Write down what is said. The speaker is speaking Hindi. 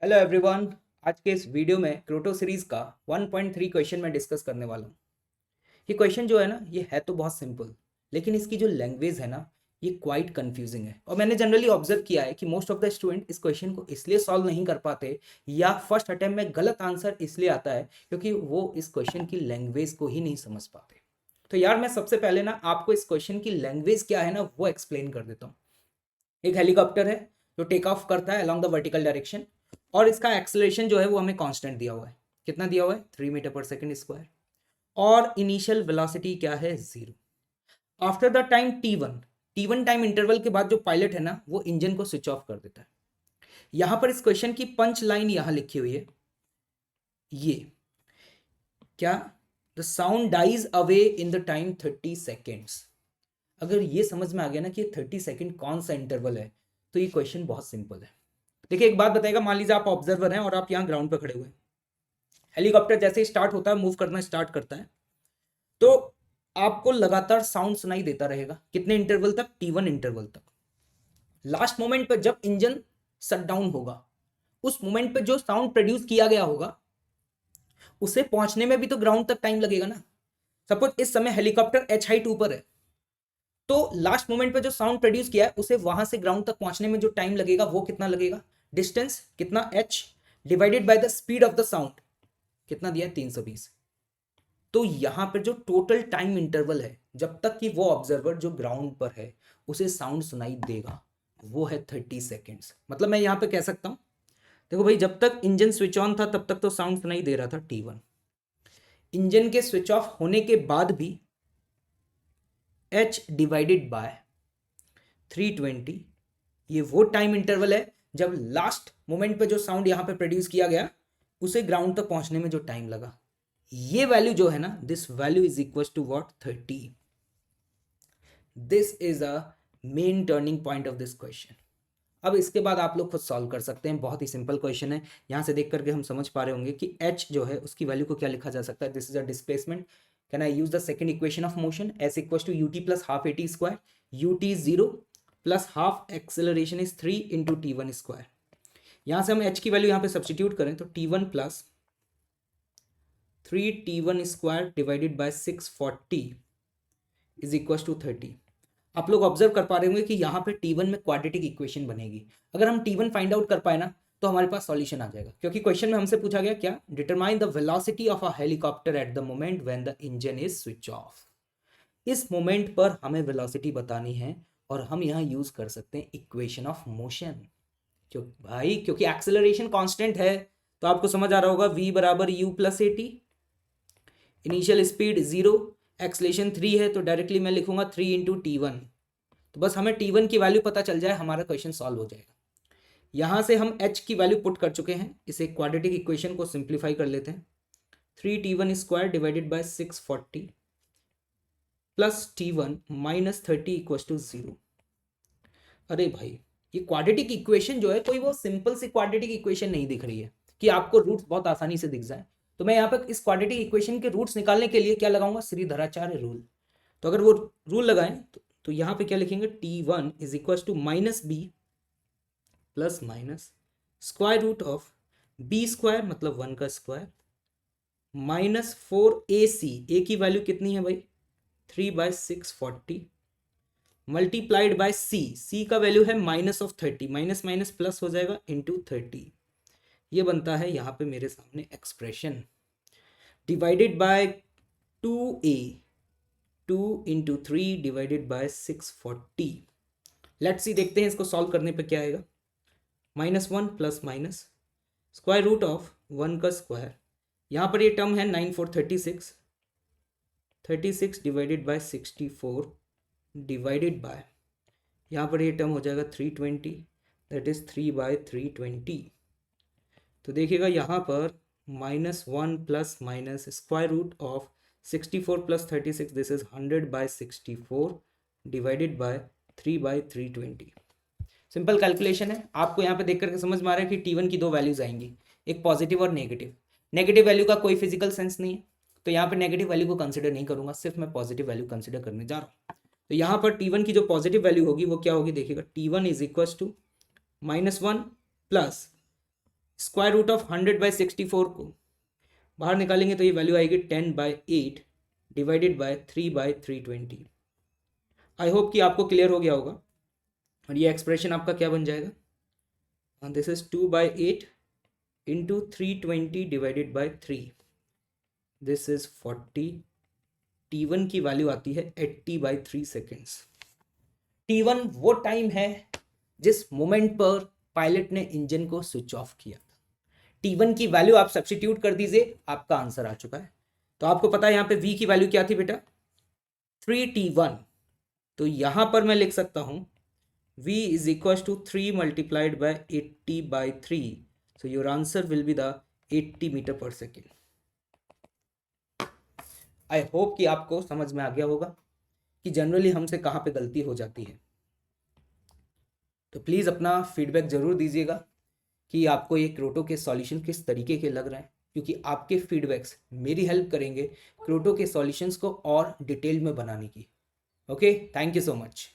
Hello everyone. आज के इस वीडियो में क्रोटो सीरीज का 1.3 क्वेश्चन मैं डिस्कस करने वाला हूँ। ये क्वेश्चन जो है ना, ये है तो बहुत सिंपल, लेकिन इसकी जो लैंग्वेज है ना, ये क्वाइट कंफ्यूजिंग है। और मैंने जनरली ऑब्जर्व किया है कि मोस्ट ऑफ द स्टूडेंट इस क्वेश्चन को इसलिए सॉल्व नहीं कर पाते या फर्स्ट अटेम्प्ट में गलत आंसर इसलिए आता है क्योंकि वो इस क्वेश्चन की लैंग्वेज को ही नहीं समझ पाते। तो यार मैं सबसे पहले ना आपको इस क्वेश्चन की लैंग्वेज क्या है ना वो एक्सप्लेन कर देता हूँ। एक हेलीकॉप्टर है जो टेक ऑफ करता है अलॉन्ग द वर्टिकल डायरेक्शन, और इसका एक्सेलरेशन जो है वो हमें कांस्टेंट दिया हुआ है। कितना दिया हुआ है? 3 मीटर पर सेकेंड स्क्वायर। और इनिशियल वेलोसिटी क्या है? 0। After the time T one time interval के बाद जो पायलट है ना, वो इंजन को स्विच ऑफ कर देता है। यहां पर इस क्वेश्चन की पंच लाइन यहां लिखी हुई है, ये क्या? The sound dies away in the time 30 seconds. अगर ये समझ में आ गया ना कि 30 सेकेंड कौन सा इंटरवल है, तो ये क्वेश्चन बहुत सिंपल है। देखिए एक बात बताएगा, मान लीजिए आप ऑब्जर्वर हैं और आप यहाँ ग्राउंड पर खड़े हुए हैं। हेलीकॉप्टर जैसे ही स्टार्ट होता है, मूव करना स्टार्ट करता है, तो आपको लगातार साउंड सुनाई देता रहेगा। कितने इंटरवल तक? T1 इंटरवल तक। लास्ट मोमेंट पर जब इंजन शट डाउन होगा, उस मोमेंट पे जो साउंड प्रोड्यूस किया गया होगा उसे पहुंचने में भी तो ग्राउंड तक टाइम लगेगा ना। सपोज इस समय हेलीकॉप्टर एच हाइट ऊपर है, तो लास्ट मोमेंट पे जो साउंड प्रोड्यूस किया है उसे वहां से ग्राउंड तक पहुंचने में जो टाइम लगेगा वो कितना लगेगा? डिस्टेंस कितना? h divided by the speed of the sound. कितना दिया है? 320। तो यहां पर जो टोटल टाइम इंटरवल है जब तक कि वो ऑब्जर्वर जो ग्राउंड पर है उसे साउंड सुनाई देगा, वो है 30 सेकेंड्स। मतलब मैं यहां पे कह सकता हूं, देखो भाई, जब तक इंजन स्विच ऑन था तब तक तो साउंड सुनाई दे रहा था T1। इंजन के स्विच ऑफ होने के बाद भी h डिवाइडेड बाय 320, ये वो टाइम इंटरवल है जब लास्ट मोमेंट पे जो साउंड यहां पे प्रोड्यूस किया गया उसे ग्राउंड तक पहुंचने में जो टाइम लगा। ये वैल्यू जो है ना, this value is equal to what? 30। This is a main turning point of this question. अब इसके बाद आप लोग खुद सॉल्व कर सकते हैं, बहुत ही सिंपल क्वेश्चन है। यहां से देख करके हम समझ पा रहे होंगे कि h जो है उसकी वैल्यू को क्या लिखा जा सकता है। This is a displacement. Can I use the second equation of motion? s equal to u t plus half a t square. U t 0 plus half acceleration is 3 into T1 square. यहां से हम h की वैल्यू यहां पे सब्सटीट्यूट करें तो T1 plus 3T1 square divided by 640 is equal to 30। आप लोग ऑब्जर्व कर पा रहे होंगे कि यहाँ पे T1 में क्वाड्रेटिक इक्वेशन बनेगी। अगर हम T1 फाइंड आउट कर पाए ना तो हमारे पास सॉल्यूशन आ जाएगा, क्योंकि क्वेश्चन में हमसे पूछा गया क्या? Determine the velocity of a helicopter at the moment when the engine is switch off. इस मोमेंट पर हमें वेलोसिटी बतानी है और हम यहाँ यूज कर सकते हैं इक्वेशन ऑफ मोशन। क्यों भाई? क्योंकि एक्सेलरेशन कांस्टेंट है, तो आपको समझ आ रहा होगा v बराबर u plus A T. Initial speed 0, acceleration 3 है, तो डायरेक्टली मैं लिखूंगा 3 इंटू T1। तो बस हमें T1 की वैल्यू पता चल जाए, हमारा क्वेश्चन सॉल्व हो जाएगा। यहां से हम h की वैल्यू पुट कर चुके हैं, इसे क्वाड्रेटिक इक्वेशन को सिंप्लीफाई कर लेते हैं। 3T1 square divided by 640 plus T1 minus 30 equal to 0। अरे भाई, ये क्वाड्रेटिक इक्वेशन जो है कोई वो सिंपल सी क्वाड्रेटिक इक्वेशन नहीं दिख रही है कि आपको रूट्स बहुत आसानी से दिख जाए। तो मैं यहाँ पर इस क्वाड्रेटिक इक्वेशन के रूट्स निकालने के लिए क्या लगाऊंगा? श्रीधराचार्य रूल। तो अगर वो रूल लगाएं तो यहाँ पे क्या लिखेंगे? T1 is equal to minus B plus minus square root of B square मतलब 1 का स्क्वायर माइनस 4AC। ए की वैल्यू कितनी है भाई? 3/640 मल्टीप्लाइड बाय सी का वैल्यू है minus of 30, minus minus plus हो जाएगा इंटू 30। ये बनता है यहाँ पे मेरे सामने expression, divided by 2A, 2 into 3 divided by 640। Let's see, देखते हैं इसको सॉल्व करने पे क्या आएगा। -1 plus minus square root of 1 का स्क्वायर, यहाँ पर ये टर्म है 9 4 36, 36 डिवाइडेड बाय 64 डिवाइडेड बाय, यहाँ पर ये टर्म हो जाएगा 320, दैट इज 3/320। तो देखिएगा यहाँ पर -1 plus minus square root of 64 plus 36, this is 100/64 divided by 3/320। Simple calculation है, आपको यहाँ पे देख करके समझ में आ रहा है कि T1 की दो वैल्यूज आएंगी, एक पॉजिटिव और नेगेटिव। नेगेटिव वैल्यू का कोई फिजिकल सेंस नहीं है, तो यहाँ पे नेगेटिव वैल्यू को कंसिडर नहीं करूंगा, सिर्फ मैं पॉजिटिव वैल्यू कंसिडर करने जा रहा हूँ। तो यहाँ पर T1 की जो पॉजिटिव वैल्यू होगी वो क्या होगी? देखिएगा T1 is equal to -1 plus square root of 100/64 को बाहर निकालेंगे तो ये वैल्यू आएगी 10/8 डिवाइडेड बाय 3/320। आई होप कि आपको क्लियर हो गया होगा। और ये एक्सप्रेशन आपका क्या बन जाएगा, this is 2/8 into 320 divided by 3, this is 40। T1 की वैल्यू आती है 80/3 सेकेंड्स। T1 वो टाइम है जिस मोमेंट पर पायलट ने इंजन को स्विच ऑफ किया था। T1 की वैल्यू आप सब्स्टिट्यूट कर दीजिए, आपका आंसर आ चुका है। तो आपको पता है यहाँ पे V की वैल्यू क्या थी बेटा, 3T1। तो यहां पर मैं लिख सकता हूं V is equals to 3 multiplied by 80/3. So your answer will be the 80 meter per second. I hope कि आपको समझ में आ गया होगा कि जनरली हमसे कहाँ पे गलती हो जाती है। तो प्लीज़ अपना फीडबैक ज़रूर दीजिएगा कि आपको ये क्रोटो के सॉल्यूशन किस तरीके के लग रहे हैं, क्योंकि आपके फीडबैक्स मेरी हेल्प करेंगे क्रोटो के सॉल्यूशंस को और डिटेल में बनाने की। Okay, thank you so much.